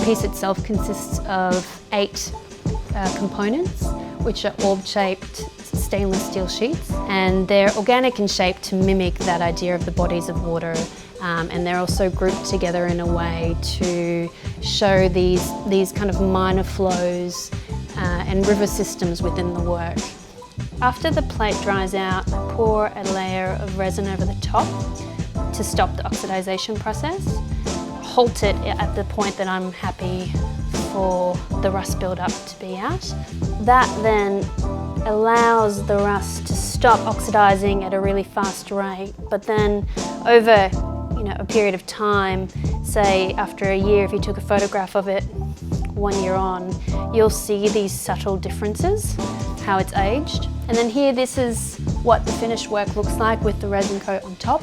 piece itself consists of 8 components, which are orb-shaped stainless steel sheets, and they're organic in shape to mimic that idea of the bodies of water, and they're also grouped together in a way to show these kind of minor flows and river systems within the work. After the plate dries out, I pour a layer of resin over the top to stop the oxidization process, halt it at the point that I'm happy for the rust build-up to be out. That then allows the rust to stop oxidizing at a really fast rate, but then over a period of time, say after a year, if you took a photograph of it 1 year on, you'll see these subtle differences, how it's aged. And then here, this is what the finished work looks like with the resin coat on top.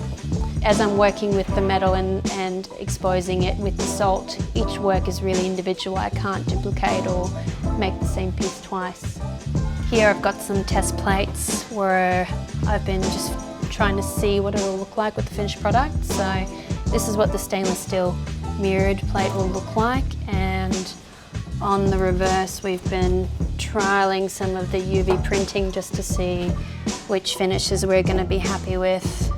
As I'm working with the metal and exposing it with the salt, each work is really individual. I can't duplicate or make the same piece twice. Here I've got some test plates where I've been just trying to see what it'll look like with the finished product. So this is what the stainless steel mirrored plate will look like, and on the reverse we've been trialling some of the UV printing just to see which finishes we're going to be happy with.